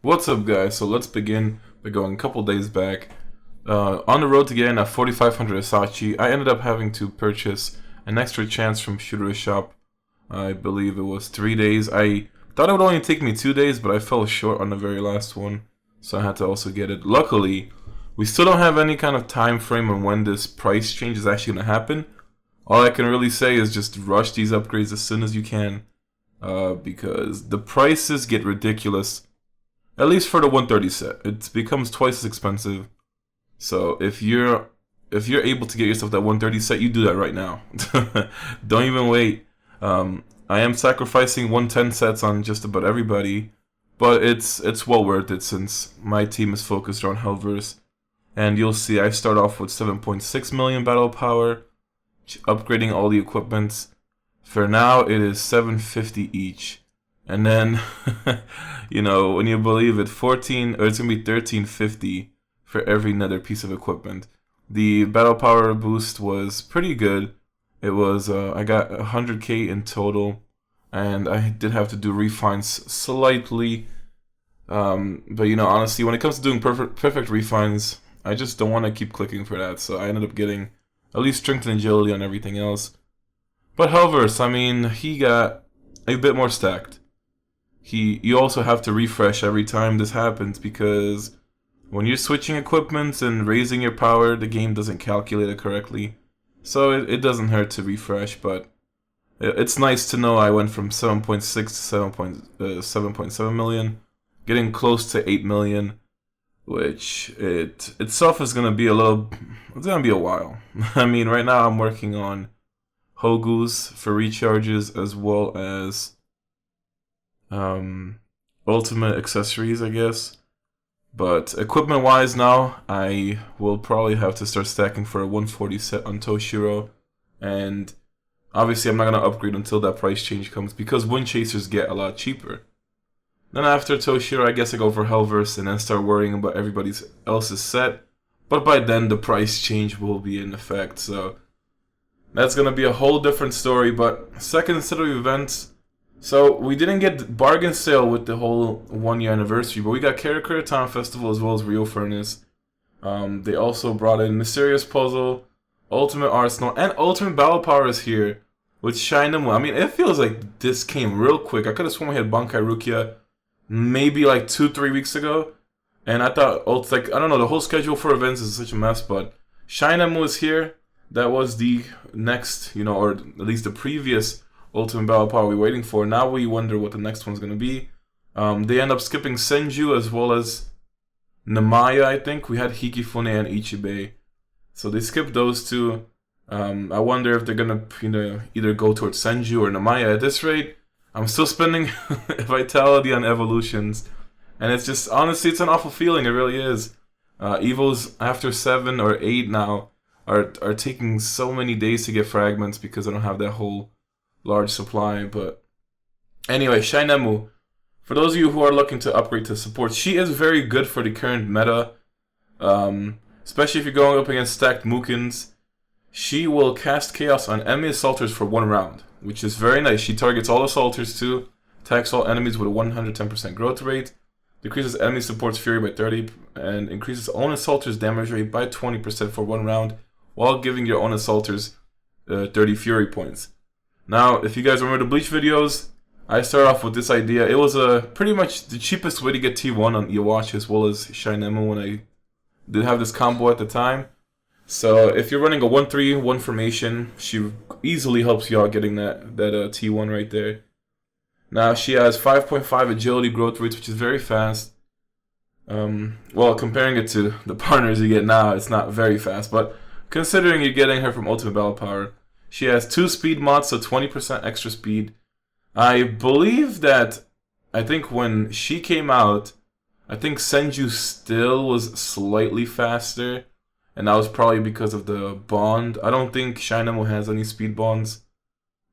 What's up, guys? So let's begin by going a couple days back. On the road to getting a 4500 Asachi, I ended up having to purchase an extra chance from Shooter Shop. I believe it was 3 days. I thought it would only take me 2 days, but I fell short on the very last one, so I had to also get it. Luckily, we still don't have any kind of time frame on when this price change is actually going to happen. All I can really say is just rush these upgrades as soon as you can, because the prices get ridiculous. At least for the 130 set, it becomes twice as expensive. So if you're able to get yourself that 130 set, you do that right now. Don't even wait. I am sacrificing 110 sets on just about everybody, but it's well worth it since my team is focused on Hellverse. And you'll see I start off with 7.6 million battle power, upgrading all the equipments. For now, it is 750 each. And then, you know, when you believe it, it's gonna be 1350 for every Nether piece of equipment. The battle power boost was pretty good. It was I got 100k in total, and I did have to do refines slightly. But you know, honestly, when it comes to doing perfect refines, I just don't want to keep clicking for that. So I ended up getting at least strength and agility on everything else. But Hellverse, I mean, he got a bit more stacked. You also have to refresh every time this happens, because when you're switching equipments and raising your power, the game doesn't calculate it correctly. So it doesn't hurt to refresh, but it's nice to know I went from 7.6 to 7.7 million, getting close to 8 million, which itself is going to be it's going to be a while. I mean, right now I'm working on Hogus for recharges as well as ultimate accessories, I guess. But equipment wise now, I will probably have to start stacking for a 140 set on Toushiro, and obviously I'm not going to upgrade until that price change comes, because wind chasers get a lot cheaper. Then after Toushiro, I guess I go for Hellverse and then start worrying about everybody else's set, but by then the price change will be in effect, so that's going to be a whole different story. But second set of events, so we didn't get bargain sale with the whole 1 year anniversary, but we got Character Town Festival as well as Rio Furnace. They also brought in Mysterious Puzzle, Ultimate Arsenal, and Ultimate Battle Power is here with Shinamu. I mean, it feels like this came real quick. I could have sworn we had Bankai Rukia maybe like 2-3 weeks ago, and I thought, oh, it's like, I don't know, the whole schedule for events is such a mess, but Shinamu is here. That was the next, you know, or at least the previous Ultimate Battle Power we're waiting for. Now we wonder what the next one's going to be. They end up skipping Senju as well as Namaya, I think. We had Hikifune and Ichibe. So they skipped those two. I wonder if they're going to, you know, either go towards Senju or Namaya. At this rate, I'm still spending Vitality on evolutions. And it's just, honestly, it's an awful feeling. It really is. Evos after 7 or 8 now are taking so many days to get fragments because I don't have that whole large supply. But anyway, Shinemu, for those of you who are looking to upgrade to support, she is very good for the current meta, especially if you're going up against stacked Mukins. She will cast Chaos on enemy assaulters for 1 round, which is very nice. She targets all assaulters too, attacks all enemies with a 110% growth rate, decreases enemy support's fury by 30, and increases own assaulters' damage rate by 20% for 1 round, while giving your own assaulters 30 fury points. Now, if you guys remember the Bleach videos, I started off with this idea. It was pretty much the cheapest way to get T1 on Iwachi as well as Shinemu when I did have this combo at the time. So if you're running a 1-3-1 formation, she easily helps you out getting that T1 right there. Now, she has 5.5 agility growth rates, which is very fast. Well, comparing it to the partners you get now, it's not very fast, but considering you're getting her from Ultimate Battle Power, she has 2 speed mods, so 20% extra speed. I believe that, I think when she came out, I think Senju still was slightly faster, and that was probably because of the bond. I don't think Shinemu has any speed bonds,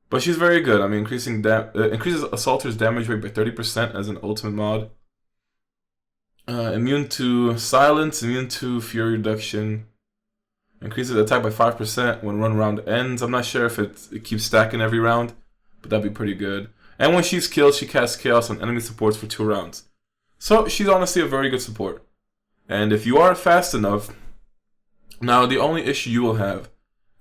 but she's very good. I mean, increases assaulters' damage rate by 30% as an ultimate mod. Immune to silence, immune to fury reduction. Increases attack by 5% when 1 round ends. I'm not sure if it keeps stacking every round, but that'd be pretty good. And when she's killed, she casts Chaos on enemy supports for 2 rounds. So she's honestly a very good support. And if you are fast enough, now the only issue you will have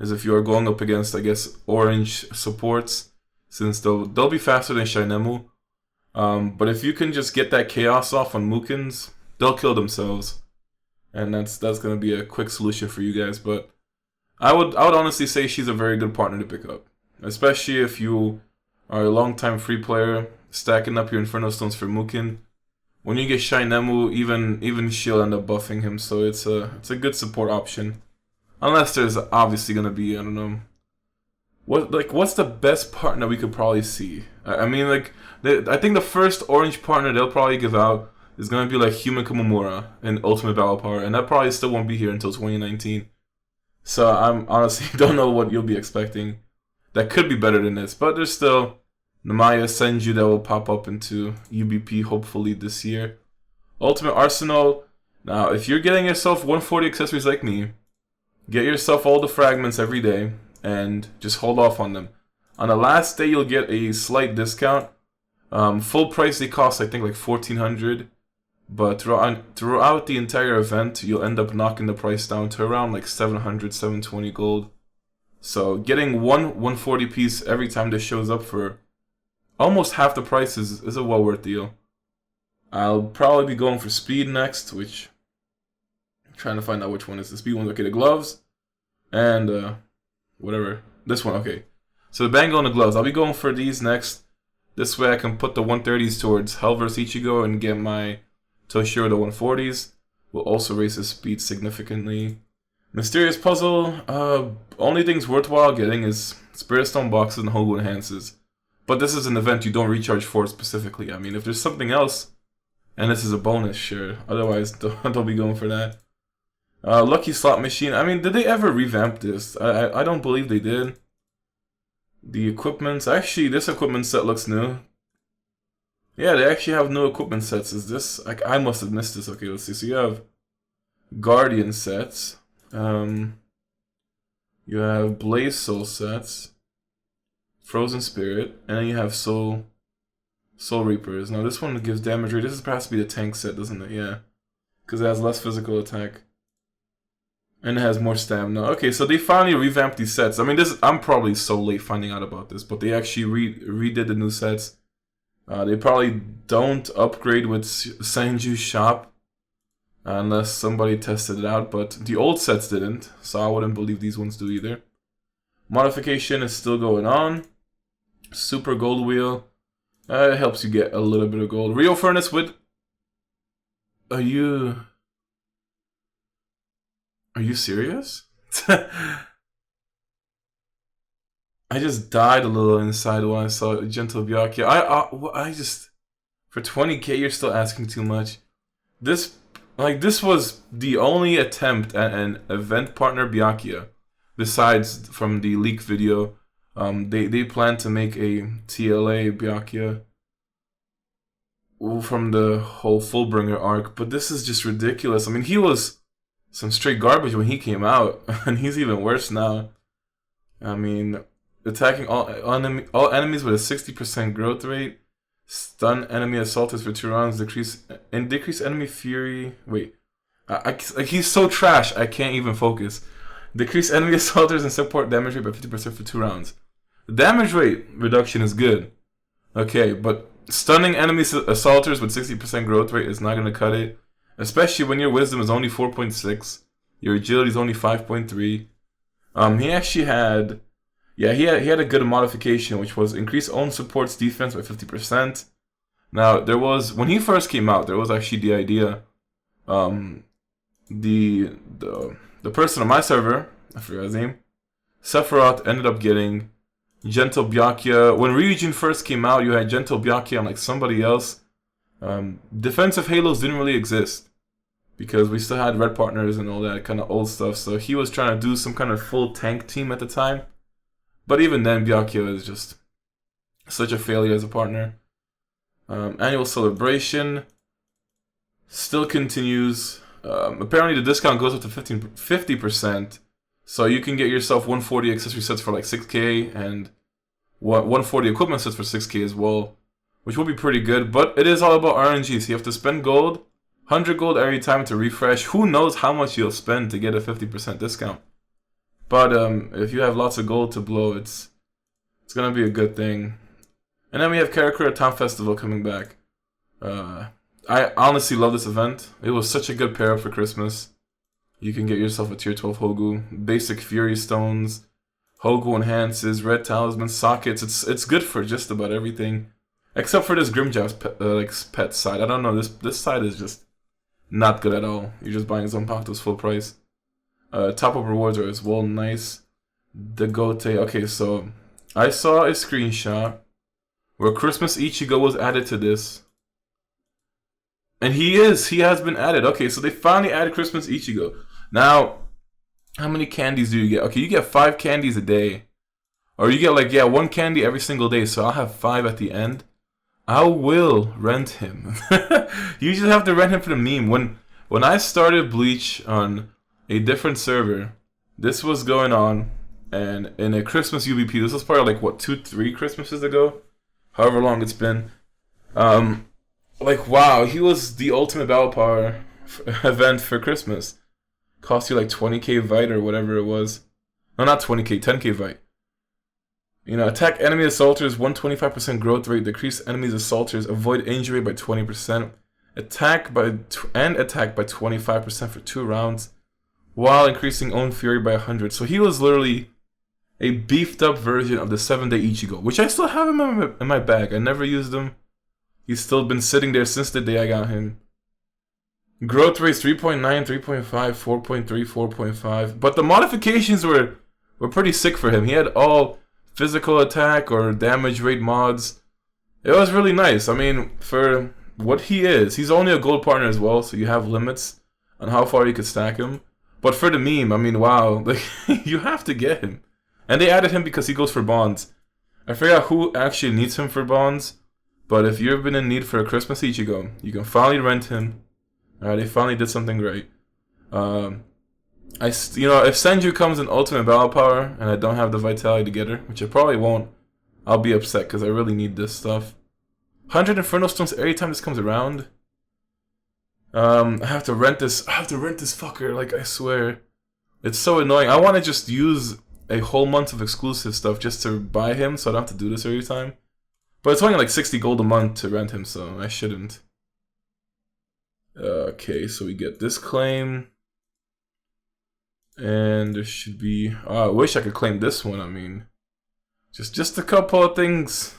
is if you are going up against, I guess, orange supports, since they'll be faster than Shinemu. But if you can just get that chaos off on Mukins, they'll kill themselves, and that's gonna be a quick solution for you guys. But I would honestly say she's a very good partner to pick up, especially if you are a long-time free player stacking up your Inferno Stones for Mukin. When you get Shinemu, even she'll end up buffing him, so it's a good support option. Unless there's obviously gonna be, I don't know, what's the best partner we could probably see? I mean, like, I think the first orange partner they'll probably give out is gonna be like Human Kumamura in Ultimate Battle Power, and that probably still won't be here until 2019. So I'm honestly don't know what you'll be expecting. That could be better than this, but there's still Namaya Senju that will pop up into UBP hopefully this year. Ultimate Arsenal. Now, if you're getting yourself 140 accessories like me, get yourself all the fragments every day and just hold off on them. On the last day, you'll get a slight discount. Full price, they cost I think like 1,400, but throughout the entire event, you'll end up knocking the price down to around like 700, 720 gold. So getting one 140 piece every time this shows up for almost half the price is a well worth deal. I'll probably be going for speed next, which I'm trying to find out which one is the speed one. Okay, the gloves and whatever. This one, okay. So the bangle and the gloves. I'll be going for these next. This way I can put the 130s towards Hell vs Ichigo and get my Toushiro the 140s. Will also raise his speed significantly. Mysterious puzzle. Only things worthwhile getting is Spirit Stone boxes and Hogu enhances. But this is an event you don't recharge for specifically. I mean, if there's something else, and this is a bonus, sure. Otherwise, don't be going for that. Lucky Slot Machine. I mean, did they ever revamp this? I don't believe they did. The equipments. Actually, this equipment set looks new. Yeah, they actually have new equipment sets. Is this... I must have missed this. Okay, let's see. So you have Guardian sets. You have Blaze Soul sets. Frozen Spirit, and then you have Soul Reapers. Now this one gives damage rate. This is perhaps to be the tank set, doesn't it? Yeah, because it has less physical attack, and it has more stamina. Okay, so they finally revamped these sets. I mean, I'm probably so late finding out about this, but they actually redid the new sets. They probably don't upgrade with Senju's shop unless somebody tested it out, but the old sets didn't, so I wouldn't believe these ones do either. Modification is still going on. Super Gold Wheel. It helps you get a little bit of gold. Rio Furnace with... Are you serious? I just died a little inside when I saw Gentle Byakuya. I just... For 20k, you're still asking too much. This was the only attempt at an event partner Byakuya. Besides from the leak video, they plan to make a TLA Byakuya from the whole Fullbringer arc, but this is just ridiculous. I mean, he was some straight garbage when he came out, and he's even worse now. I mean, attacking all enemies with a 60% growth rate, stun enemy assaulters for 2 rounds, decrease enemy fury. Wait, he's so trash. I can't even focus. Decrease enemy assaulters and support damage rate by 50% for 2 rounds. The damage rate reduction is good. Okay, but stunning enemy assaulters with 60% growth rate is not going to cut it. Especially when your wisdom is only 4.6. Your agility is only 5.3. He actually had... Yeah, he had a good modification, which was increase own support's defense by 50%. Now, there was... When he first came out, there was actually the idea... The person on my server, I forgot his name, Sephiroth, ended up getting Gentle Byakuya. When Ryujin first came out, you had Gentle Byakuya and like somebody else. Defensive Halos didn't really exist because we still had red partners and all that kind of old stuff. So he was trying to do some kind of full tank team at the time. But even then, Byakuya is just such a failure as a partner. Annual Celebration still continues. Apparently the discount goes up to 50%, so you can get yourself 140 accessory sets for like 6k and 140 equipment sets for 6k as well, which will be pretty good. But it is all about RNG, so you have to spend gold, 100 gold every time to refresh. Who knows how much you'll spend to get a 50% discount? But if you have lots of gold to blow, it's gonna be a good thing. And then we have Karakura Town Festival coming back. I honestly love this event. It was such a good pair up for Christmas. You can get yourself a tier 12 Hogu, basic Fury Stones, Hogu enhances, red talisman, sockets. It's good for just about everything, except for this Grimjaw's pet side. I don't know. This side is just not good at all. You're just buying Zanpakuto's full price. Top up rewards are as well nice. The Gote. Okay, so I saw a screenshot where Christmas Ichigo was added to this. And he has been added. Okay, so they finally added Christmas Ichigo. Now, how many candies do you get? Okay, you get 5 candies a day. Or you get like, yeah, 1 candy every single day. So I'll have 5 at the end. I will rent him. You just have to rent him for the meme. When I started Bleach on a different server, this was going on. And in a Christmas UBP, this was probably like, what, 2-3 Christmases ago? However long it's been. Like, wow, he was the ultimate battle power event for Christmas. Cost you like 20k Vite or whatever it was. No, not 20k, 10k Vite. You know, attack enemy assaulters, 125% growth rate. Decrease enemies assaulters, avoid injury by 20%. Attack by 25% for 2 rounds. While increasing own fury by 100. So he was literally a beefed up version of the 7-day Ichigo. Which I still have him in my bag. I never used him. He's still been sitting there since the day I got him. Growth rates 3.9, 3.5, 4.3, 4.5. But the modifications were pretty sick for him. He had all physical attack or damage rate mods. It was really nice. I mean, for what he is, he's only a gold partner as well, so you have limits on how far you could stack him. But for the meme, I mean, wow, like, you have to get him. And they added him because he goes for bonds. I forgot who actually needs him for bonds. But if you've been in need for a Christmas Ichigo, you can finally rent him. They finally did something great. You know, if Senju comes in Ultimate Battle Power and I don't have the Vitality to get her, which I probably won't, I'll be upset because I really need this stuff. 100 Inferno Stones every time this comes around. I have to rent this. I have to rent this fucker. Like, I swear, it's so annoying. I want to just use a whole month of exclusive stuff just to buy him, so I don't have to do this every time. But it's only like 60 gold a month to rent him, so I shouldn't. Okay, so we get this claim. And there should be... Oh, I wish I could claim this one, I mean. Just a couple of things.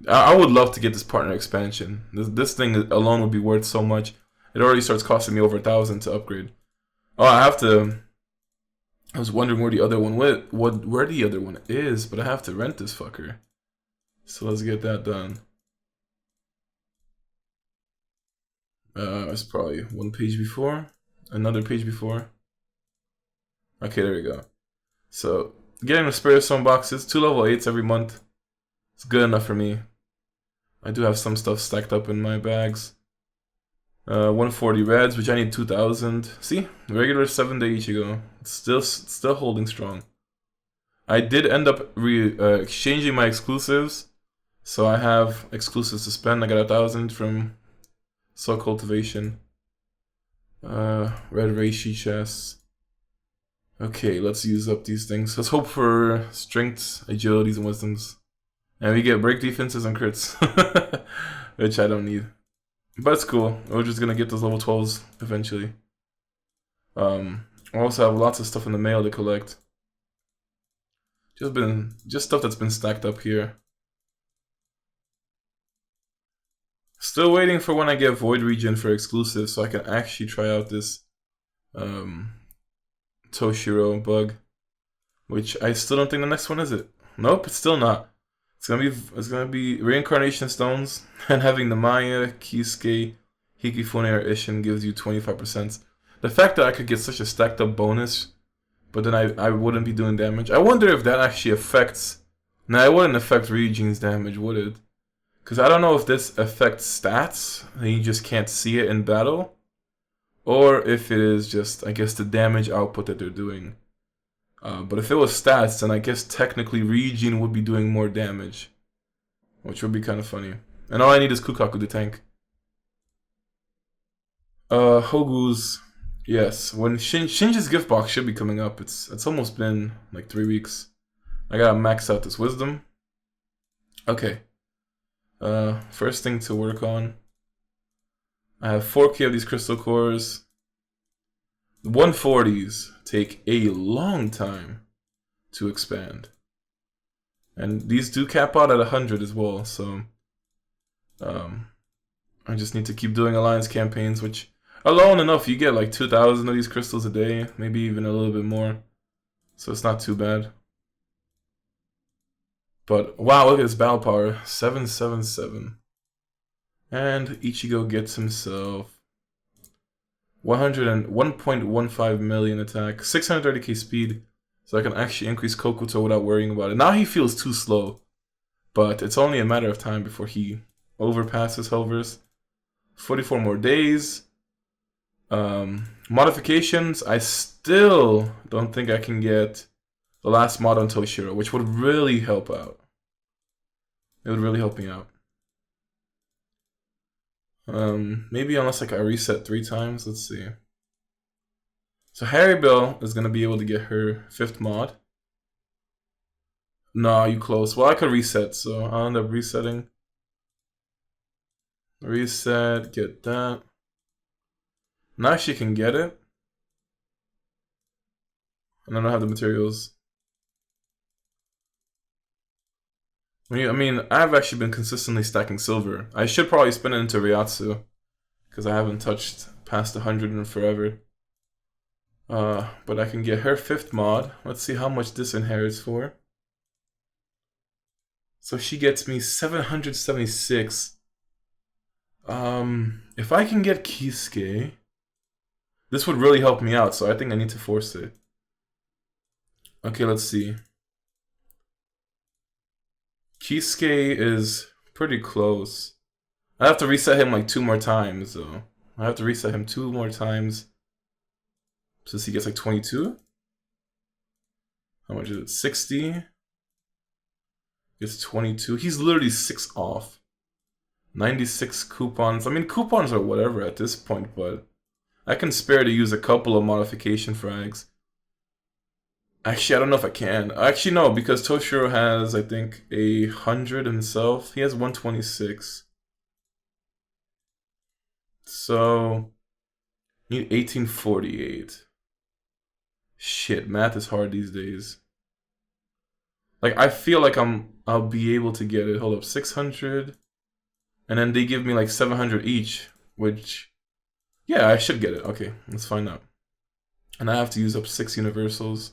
I would love to get this partner expansion. This thing alone would be worth so much. It already starts costing me over 1,000 to upgrade. Oh, I have to... I was wondering where the other one went. Where the other one is, but I have to rent this fucker. So let's get that done. It's probably one page before, another page before. Okay, there we go. So getting the Spirit Stone boxes, 2 level 8s every month. It's good enough for me. I do have some stuff stacked up in my bags. 140 reds, which I need 2,000. See, regular 7-day Ichigo. It's still holding strong. I did end up exchanging my exclusives. So I have exclusives to spend. I got 1,000 from Soul Cultivation. Red Reishi chests. Okay, let's use up these things. Let's hope for strengths, agilities, and wisdoms. And we get break defenses and crits. Which I don't need. But it's cool. We're just gonna get those level 12s eventually. I also have lots of stuff in the mail to collect. Just stuff that's been stacked up here. Still waiting for when I get Void Region for exclusive so I can actually try out this Toushiro bug. Which I still don't think the next one is it. Nope, it's still not. It's gonna be Reincarnation Stones, and having the Maya, Kisuke, Hikifune, or Ishin gives you 25%. The fact that I could get such a stacked up bonus, but then I wouldn't be doing damage. I wonder if that actually affects... Nah, it wouldn't affect Ryujin's damage, would it? Because I don't know if this affects stats, and you just can't see it in battle, or if it is just, I guess, the damage output that they're doing. But if it was stats, then I guess technically Ryujin would be doing more damage, which would be kind of funny. And all I need is Kukaku to tank. Hogu's, yes. When Shinji's gift box should be coming up. It's almost been like 3 weeks. I gotta max out this wisdom. Okay. First thing to work on. I have 4K of these crystal cores. The 140s take a long time to expand. And these do cap out at 100 as well, so I just need to keep doing alliance campaigns, which alone enough, you get like 2,000 of these crystals a day, maybe even a little bit more. So it's not too bad. But wow, look at this battle power, 777. And Ichigo gets himself 101.15 million attack, 630k speed, so I can actually increase Kokuto without worrying about it. Now he feels too slow, but it's only a matter of time before he overpasses Hovers. 44 more days. Modifications, I still don't think I can get the last mod on Toushiro, which would really help out. It would really help me out. Maybe unless like I reset 3 times. Let's see. So Harry Bell is gonna be able to get her 5th mod. No, you close. Well, I could reset, so I'll end up resetting. Reset, get that. Now she can get it. And I don't have the materials. I mean, I've actually been consistently stacking silver. I should probably spin it into Ryatsu, because I haven't touched past 100 in forever. But I can get her 5th mod. Let's see how much this inherits for. So she gets me 776. If I can get Kisuke, this would really help me out, so I think I need to force it. Okay, let's see. Kisuke is pretty close. I have to reset him like 2 more times, though. I have to reset him 2 more times. Since he gets like 22. How much is it? 60. Gets 22. He's literally 6 off. 96 coupons. I mean, coupons are whatever at this point, but I can spare to use a couple of modification frags. Actually, I don't know if I can. Actually, no, because Toushiro has, I think, 100 himself. He has 126. So, need 1848. Shit, math is hard these days. Like, I feel like I'll be able to get it. Hold up, 600. And then they give me like 700 each, which, yeah, I should get it. Okay, let's find out. And I have to use up 6 universals.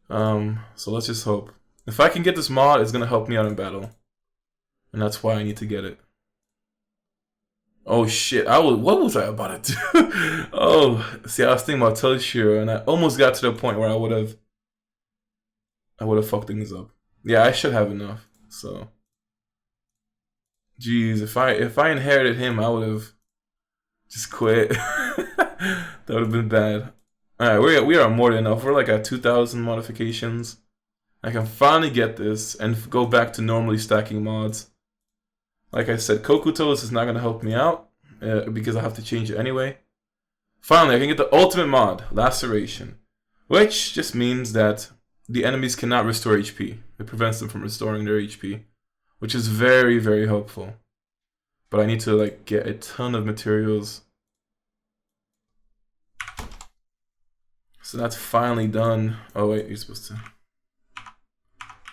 So let's just hope. If I can get this mod, it's gonna help me out in battle. And that's why I need to get it. Oh shit, what was I about to do? Oh, see, I was thinking about Toushiro, and I almost got to the point where I would have fucked things up. Yeah, I should have enough, so. Jeez, if I inherited him, I would have just quit. That would have been bad. Alright, we are more than enough. We're like at 2,000 modifications. I can finally get this and go back to normally stacking mods. Like I said, Kokuto's is not going to help me out because I have to change it anyway. Finally, I can get the ultimate mod, Laceration, which just means that the enemies cannot restore HP. It prevents them from restoring their HP, which is very, very helpful. But I need to like get a ton of materials. So that's finally done. Oh wait, you're supposed to.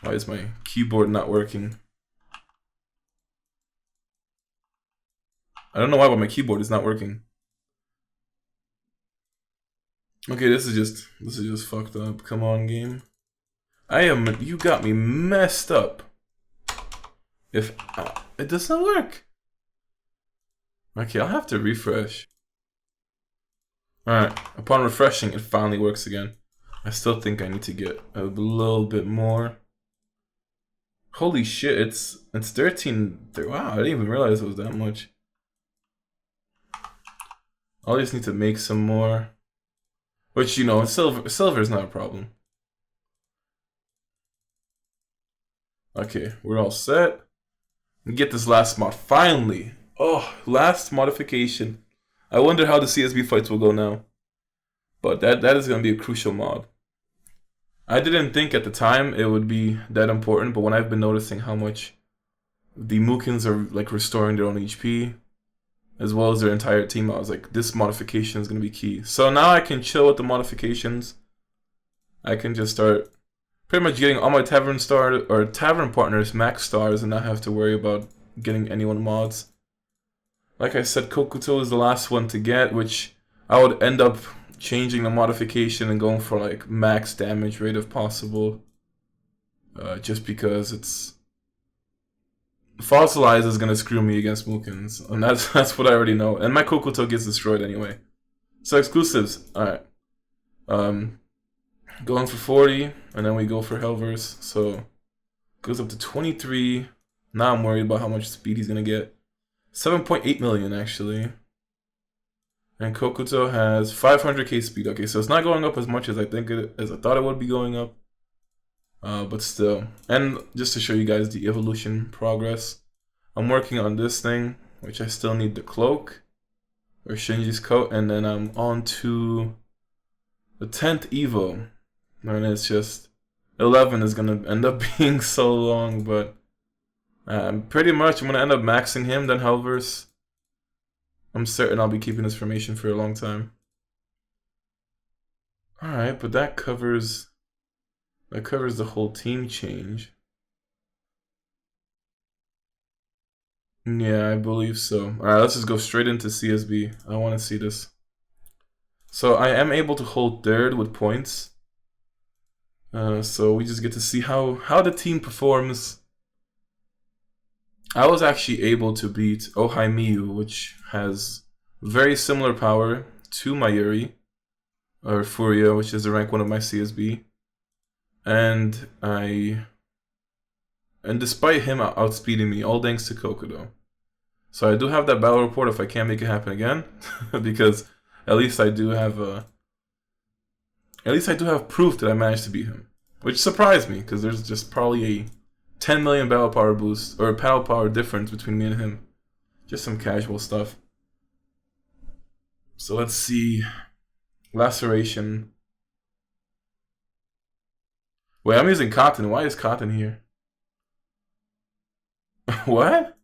Why is my keyboard not working? I don't know why, but my keyboard is not working. Okay, this is just fucked up. Come on, game. You got me messed up. If it doesn't work. Okay, I'll have to refresh. Alright, upon refreshing, it finally works again. I still think I need to get a little bit more. Holy shit, it's 13. Wow, I didn't even realize it was that much. I'll just need to make some more. Which, you know, silver is not a problem. Okay, we're all set. Get this last mod. Finally. Oh, last modification. I wonder how the CSB fights will go now. But that is going to be a crucial mod. I didn't think at the time it would be that important, but when I've been noticing how much the Mukins are like restoring their own HP, as well as their entire team, I was like, this modification is going to be key. So now I can chill with the modifications. I can just start pretty much getting all my tavern partners max stars and not have to worry about getting anyone mods. Like I said, Kokuto is the last one to get, which I would end up changing the modification and going for like max damage rate if possible. Just because it's Fossilize is gonna screw me against Mukins, and that's what I already know. And my Kokuto gets destroyed anyway. So exclusives, alright. Going for 40, and then we go for Hellverse. So goes up to 23. Now I'm worried about how much speed he's gonna get. 7.8 million actually. And Kokuto has 500k speed. Okay, so it's not going up as much as I thought it would be going up. But still. And just to show you guys the evolution progress, I'm working on this thing, which I still need the cloak, or Shinji's coat, and then I'm on to the 10th Evo. And it's just 11 is gonna end up being so long, but pretty much I'm gonna end up maxing him, then Hellverse. I'm certain I'll be keeping this formation for a long time. Alright, but that covers the whole team change. Yeah, I believe so. Alright, let's just go straight into CSB. I want to see this. So I am able to hold third with points. So we just get to see how the team performs. I was actually able to beat Ohai Miyu, which has very similar power to Mayuri, or Furia, which is the rank 1 of my CSB. And despite him outspeeding me, all thanks to Kokuto. So I do have that battle report if I can't make it happen again, because at least I do have proof that I managed to beat him, which surprised me because there's just probably a 10 million battle power boost or battle power difference between me and him. Just some casual stuff. So let's see. Laceration. Wait, I'm using Cotton. Why is Cotton here? What?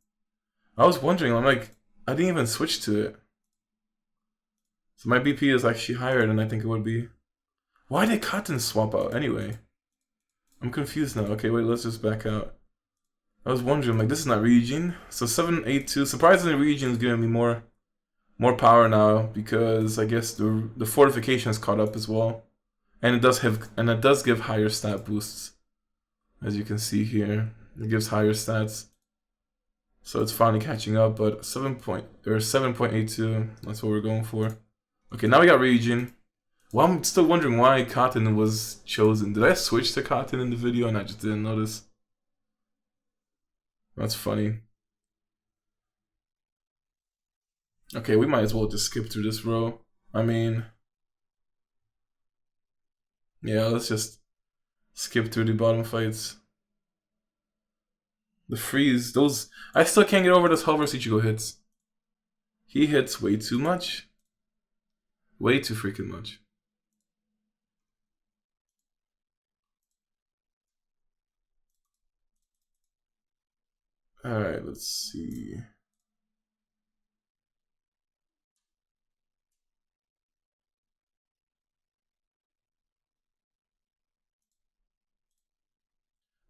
I was wondering. I'm like, I didn't even switch to it. So my BP is actually higher than I think it would be. Why did Cotton swap out anyway? I'm confused now. Okay, wait, let's just back out. I was wondering, like, this is not Ryujin. So 782. Surprisingly, Ryujin is giving me more power now because I guess the fortification is caught up as well, and it does give higher stat boosts, as you can see here. It gives higher stats, so it's finally catching up. But 7.82. That's what we're going for. Okay, now we got Ryujin. Well, I'm still wondering why Cotton was chosen. Did I switch to Cotton in the video and I just didn't notice? That's funny. Okay, we might as well just skip through this row. I mean, yeah, let's just skip through the bottom fights. The freeze, those, I still can't get over those Hellverse Ichigo hits. He hits way too much. Way too freaking much. Alright, let's see.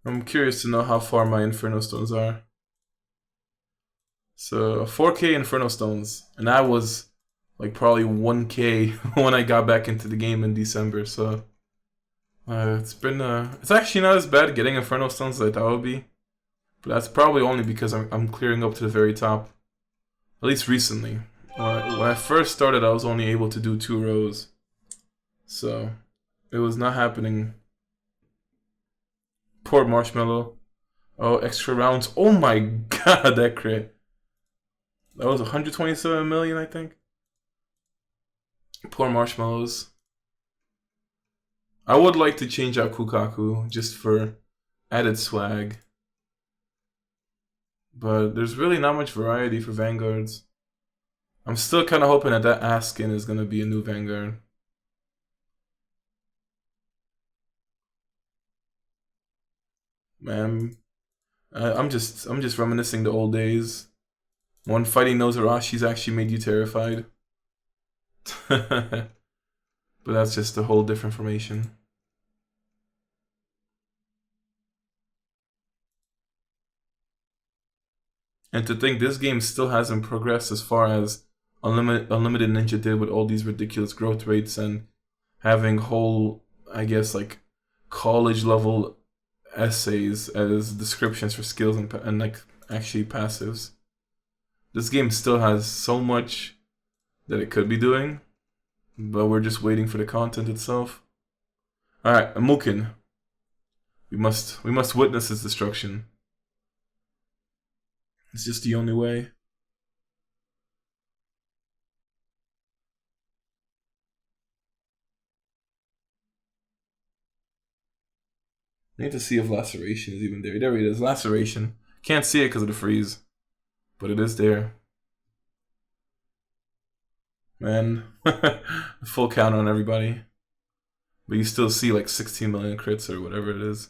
I'm curious to know how far my Inferno Stones are. So 4k Inferno Stones, and I was like probably 1k when I got back into the game in December. So it's actually not as bad getting Inferno Stones as I thought it would be, but that's probably only because I'm clearing up to the very top. At least recently. When I first started, I was only able to do 2 rows, so it was not happening. Poor Marshmallow. Oh, extra rounds. Oh my god, that crit. That was 127 million, I think. Poor Marshmallows. I would like to change out Kukaku just for added swag. But there's really not much variety for Vanguards. I'm still kind of hoping that that ass skin is going to be a new Vanguard. Man, I'm just reminiscing the old days. When fighting Nozarashi's actually made you terrified. But that's just a whole different formation. And to think this game still hasn't progressed as far as Unlimited Ninja did with all these ridiculous growth rates and having whole, I guess, like college level essays as descriptions for skills and like actually passives. This game still has so much that it could be doing, but we're just waiting for the content itself. All right, Amukin. We must witness its destruction. It's just the only way. I need to see if Laceration is even there. There it is, Laceration. Can't see it because of the freeze, but it is there. Man, full count on everybody. But you still see like 16 million crits or whatever it is.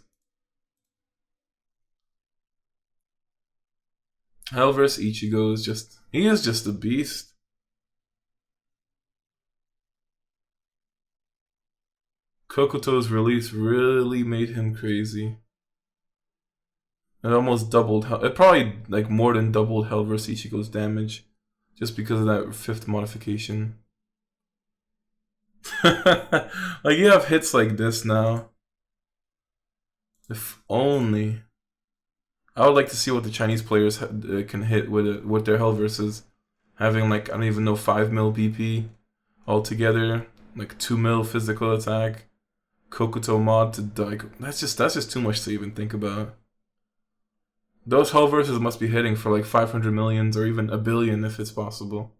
Hell vs Ichigo is he is just a beast. Kokuto's release really made him crazy. It almost doubled. It probably like more than doubled Hell vs Ichigo's damage, just because of that fifth modification. Like you have hits like this now. If only. I would like to see what the Chinese players can hit with their Hell versus having like I don't even know 5 mil BP altogether, like 2 mil physical attack. Kokuto mod to like that's just too much to even think about. Those Hell verses must be hitting for like 500 millions or even a billion if it's possible.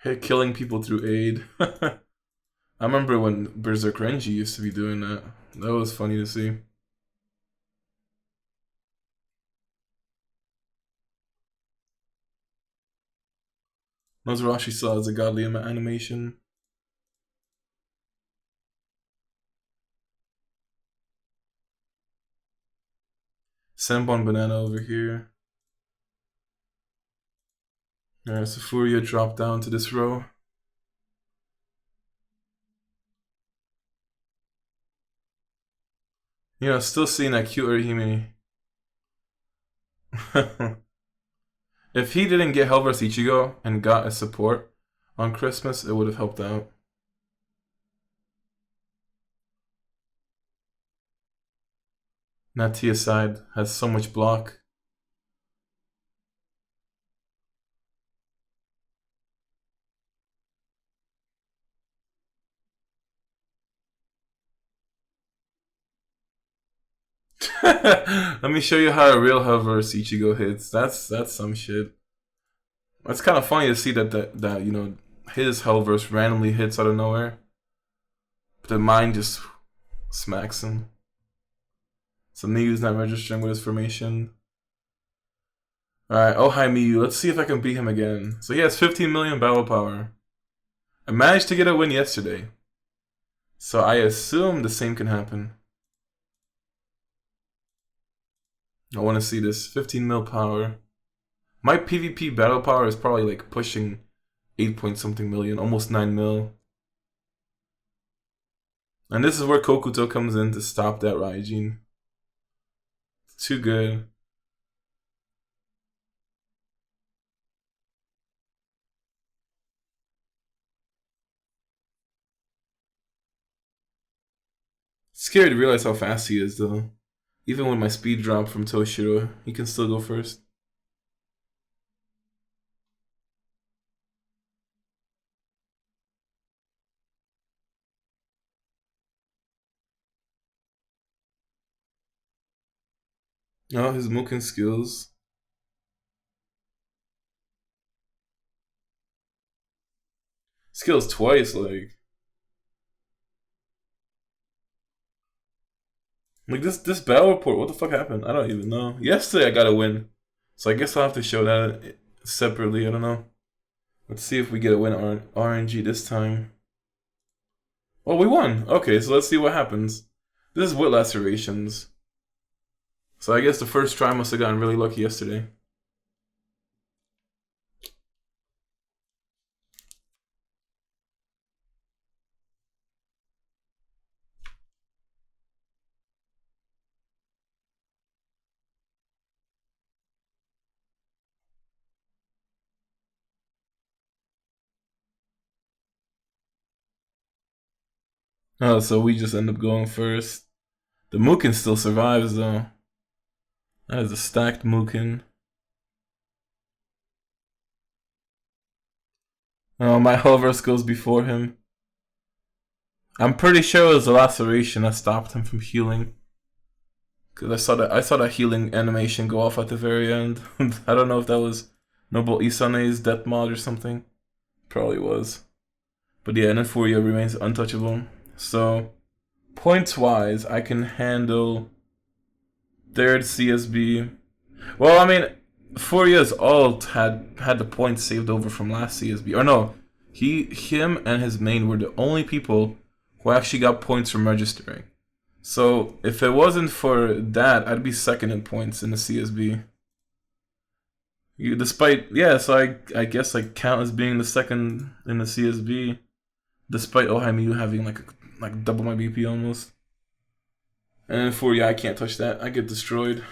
Hit killing people through aid. I remember when Berserk Renji used to be doing that. That was funny to see. Nozarashi saw as a godly animation. Senbon Banana over here. Alright, so Furia dropped down to this row. You know, still seeing that cute Orihime. If he didn't get Hell vs Ichigo and got a support on Christmas, it would have helped out. Natia side has so much block. Let me show you how a real Hell vs Ichigo hits. That's some shit. It's kind of funny to see that you know his Hell vs randomly hits out of nowhere, but the mine just smacks him. So Miyu's not registering with his formation. Alright, oh hi Miyu. Let's see if I can beat him again. So he has 15 million battle power. I managed to get a win yesterday. So I assume the same can happen. I want to see this. 15 mil power. My PvP battle power is probably like pushing 8 point something million, almost 9 mil. And this is where Kokuto comes in to stop that Raijin. Too good. Scary to realize how fast he is though. Even with my speed drop from Toushiro, he can still go first. Oh, his Muken skills. Skills twice, like. Like this battle report, what the fuck happened? I don't even know. Yesterday I got a win, so I guess I'll have to show that separately. I don't know. Let's see if we get a win on RNG this time. Oh, we won. Okay, so let's see what happens. This is with lacerations. So I guess the first try must have gotten really lucky yesterday. Oh, so we just end up going first. The Mukin still survives though. That is a stacked Mukin. Oh, my Hoverse goes before him. I'm pretty sure it was the laceration that stopped him from healing. Cause I saw that healing animation go off at the very end. I don't know if that was Noble Isane's death mod or something. Probably was. But yeah, and then Furia remains untouchable. So points wise, I can handle third CSB. Well, I mean, Furia's ult had the points saved over from last CSB. Or no, him and his main were the only people who actually got points from registering. So if it wasn't for that, I'd be second in points in the CSB. So I guess I count as being the second in the CSB, despite Ohamiyu having like double my BP almost. And for I can't touch that. I get destroyed.